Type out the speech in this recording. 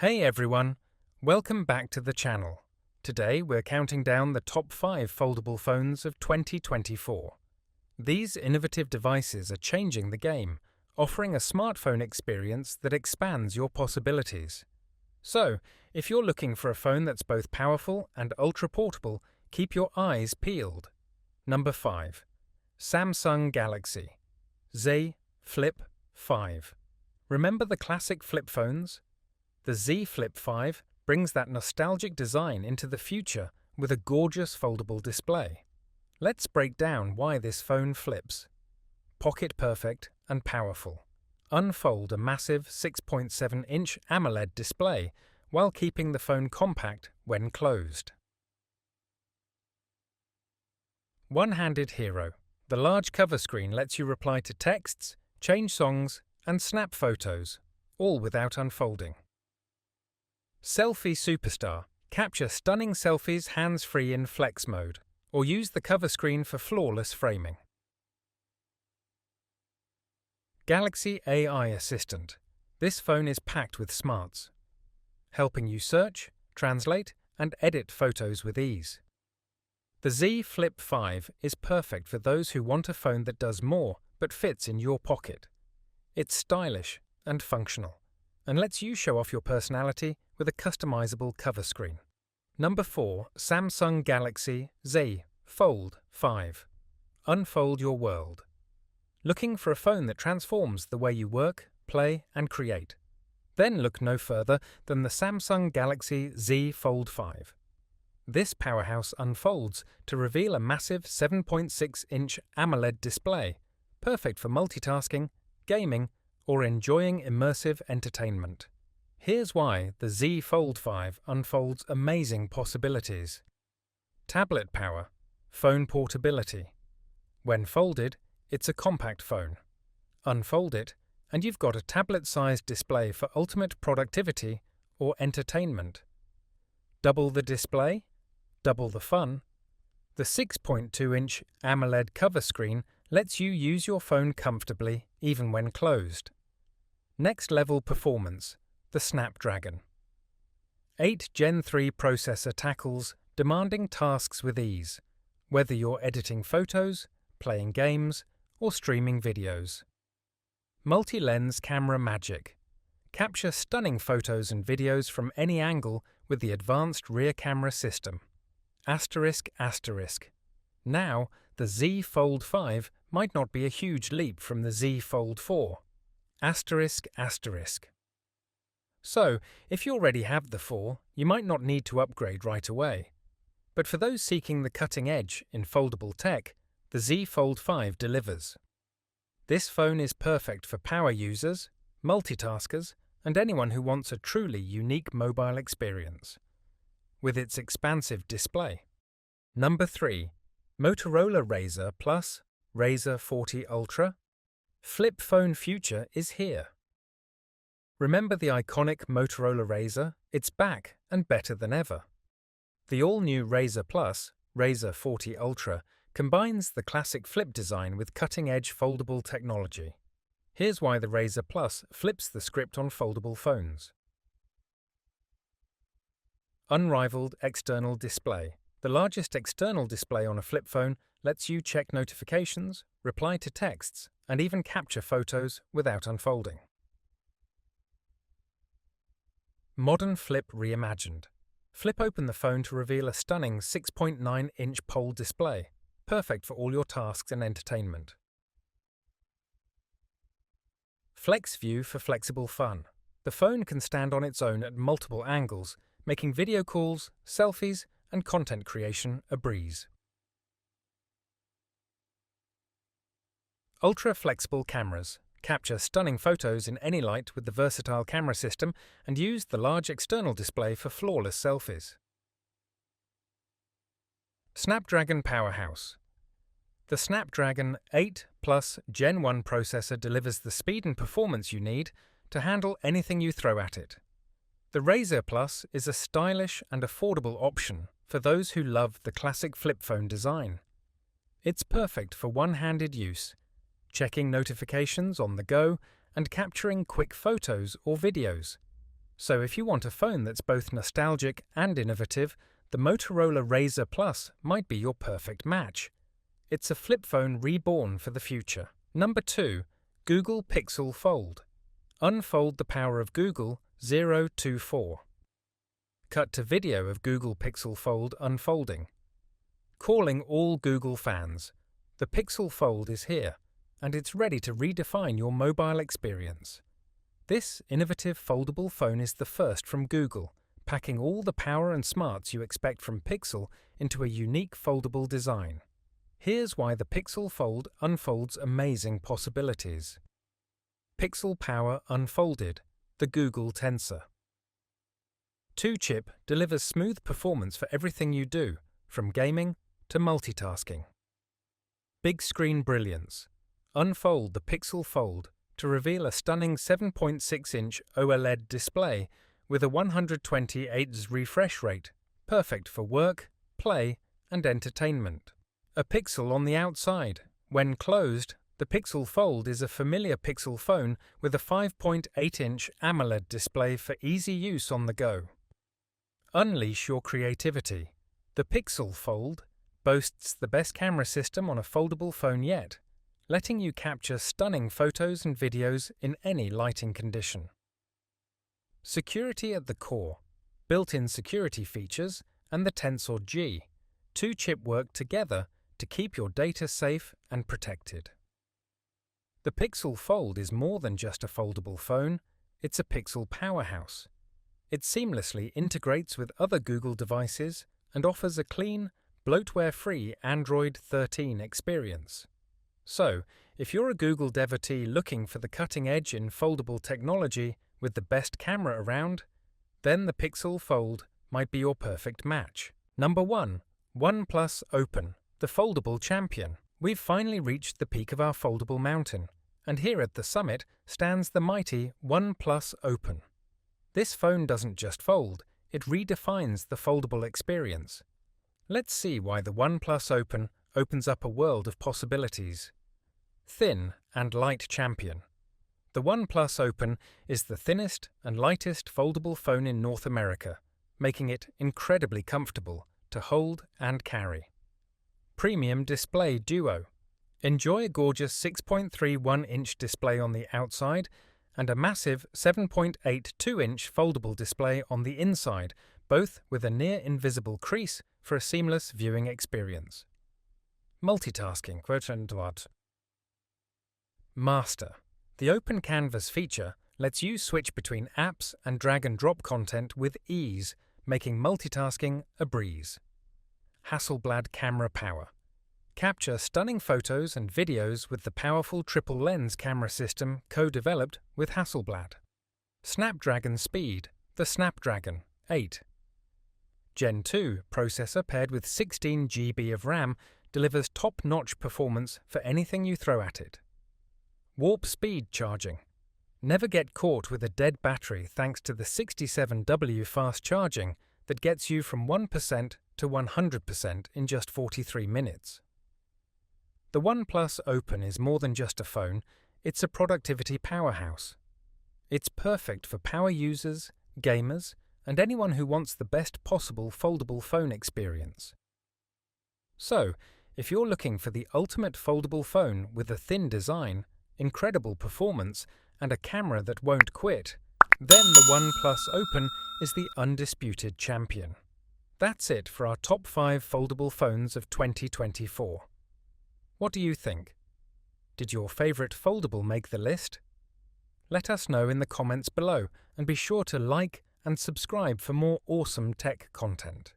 Hey everyone, welcome back to the channel. Today we're counting down the top 5 foldable phones of 2024. These innovative devices are changing the game, offering a smartphone experience that expands your possibilities. So, if you're looking for a phone that's both powerful and ultra-portable, keep your eyes peeled. Number 5. Samsung Galaxy Z Flip 5. Remember the classic flip phones? The Z Flip 5 brings that nostalgic design into the future with a gorgeous foldable display. Let's break down why this phone flips. Pocket perfect and powerful. Unfold a massive 6.7-inch AMOLED display while keeping the phone compact when closed. One-handed hero. The large cover screen lets you reply to texts, change songs, and snap photos, all without unfolding. Selfie superstar. Capture stunning selfies hands-free in flex mode, or use the cover screen for flawless framing. Galaxy AI Assistant. This phone is packed with smarts, helping you search, translate, and edit photos with ease. The Z Flip 5 is perfect for those who want a phone that does more but fits in your pocket. It's stylish and functional, and lets you show off your personality with a customizable cover screen. Number 4. Samsung Galaxy Z Fold 5. Unfold your world. Looking for a phone that transforms the way you work, play, and create? Then look no further than the Samsung Galaxy Z Fold 5. This powerhouse unfolds to reveal a massive 7.6-inch AMOLED display, perfect for multitasking, gaming, or enjoying immersive entertainment. Here's why the Z Fold 5 unfolds amazing possibilities. Tablet power, phone portability. When folded, it's a compact phone. Unfold it, and you've got a tablet-sized display for ultimate productivity or entertainment. Double the display, double the fun. The 6.2-inch AMOLED cover screen lets you use your phone comfortably even when closed. Next-level performance, the Snapdragon. 8 Gen 3 processor tackles demanding tasks with ease, whether you're editing photos, playing games, or streaming videos. Multi-lens camera magic. Capture stunning photos and videos from any angle with the advanced rear camera system. Asterisk asterisk. Now, the Z Fold 5 might not be a huge leap from the Z Fold 4. Asterisk asterisk. So, if you already have the 4, you might not need to upgrade right away. But for those seeking the cutting edge in foldable tech, the Z Fold 5 delivers. This phone is perfect for power users, multitaskers, and anyone who wants a truly unique mobile experience. With its expansive display. Number 3. Motorola Razr Plus Razr 40 Ultra. Flip phone future is here. Remember the iconic Motorola Razr? It's back and better than ever. The all-new Razr Plus, Razr 40 Ultra, combines the classic flip design with cutting-edge foldable technology. Here's why the Razr Plus flips the script on foldable phones. Unrivaled external display. The largest external display on a flip phone lets you check notifications, reply to texts, and even capture photos without unfolding. Modern Flip reimagined. Flip open the phone to reveal a stunning 6.9-inch POL display, perfect for all your tasks and entertainment. Flex View for flexible fun. The phone can stand on its own at multiple angles, making video calls, selfies, and content creation a breeze. Ultra-flexible cameras. Capture stunning photos in any light with the versatile camera system and use the large external display for flawless selfies. Snapdragon powerhouse. The Snapdragon 8 Plus Gen 1 processor delivers the speed and performance you need to handle anything you throw at it. The Razr Plus is a stylish and affordable option for those who love the classic flip phone design. It's perfect for one-handed use, checking notifications on the go and capturing quick photos or videos. So if you want a phone that's both nostalgic and innovative, the Motorola Razr Plus might be your perfect match. It's a flip phone reborn for the future. Number 2. Google Pixel Fold. Unfold the power of Google 024. Cut to video of Google Pixel Fold unfolding. Calling all Google fans. The Pixel Fold is here, and it's ready to redefine your mobile experience. This innovative foldable phone is the first from Google, packing all the power and smarts you expect from Pixel into a unique foldable design. Here's why the Pixel Fold unfolds amazing possibilities. Pixel Power Unfolded, the Google Tensor. 2-chip delivers smooth performance for everything you do, from gaming to multitasking. Big screen brilliance. Unfold the Pixel Fold to reveal a stunning 7.6-inch OLED display with a 120 Hz refresh rate, perfect for work, play, and entertainment. A pixel on the outside. When closed, the Pixel Fold is a familiar Pixel phone with a 5.8-inch AMOLED display for easy use on the go. Unleash your creativity. The Pixel Fold boasts the best camera system on a foldable phone yet, letting you capture stunning photos and videos in any lighting condition. Security at the core. Built-in security features and the Tensor G. 2-chip work together to keep your data safe and protected. The Pixel Fold is more than just a foldable phone, it's a Pixel powerhouse. It seamlessly integrates with other Google devices and offers a clean, bloatware-free Android 13 experience. So, if you're a Google devotee looking for the cutting edge in foldable technology with the best camera around, then the Pixel Fold might be your perfect match. Number 1. OnePlus Open, the foldable champion. We've finally reached the peak of our foldable mountain, and here at the summit stands the mighty OnePlus Open. This phone doesn't just fold, it redefines the foldable experience. Let's see why the OnePlus Open opens up a world of possibilities. Thin and light champion. The OnePlus Open is the thinnest and lightest foldable phone in North America, making it incredibly comfortable to hold and carry. Premium Display Duo. Enjoy a gorgeous 6.31-inch display on the outside and a massive 7.82-inch foldable display on the inside, both with a near-invisible crease for a seamless viewing experience. Multitasking, quote-unquote. Master. The Open Canvas feature lets you switch between apps and drag-and-drop content with ease, making multitasking a breeze. Hasselblad Camera Power. Capture stunning photos and videos with the powerful triple-lens camera system co-developed with Hasselblad. Snapdragon Speed, the Snapdragon 8. Gen 2 processor paired with 16 GB of RAM delivers top-notch performance for anything you throw at it. Warp Speed Charging. Never get caught with a dead battery thanks to the 67W fast charging that gets you from 1% to 100% in just 43 minutes. The OnePlus Open is more than just a phone, it's a productivity powerhouse. It's perfect for power users, gamers, and anyone who wants the best possible foldable phone experience. So, if you're looking for the ultimate foldable phone with a thin design, incredible performance, and a camera that won't quit, then the OnePlus Open is the undisputed champion. That's it for our top 5 foldable phones of 2024. What do you think? Did your favourite foldable make the list? Let us know in the comments below and be sure to like and subscribe for more awesome tech content.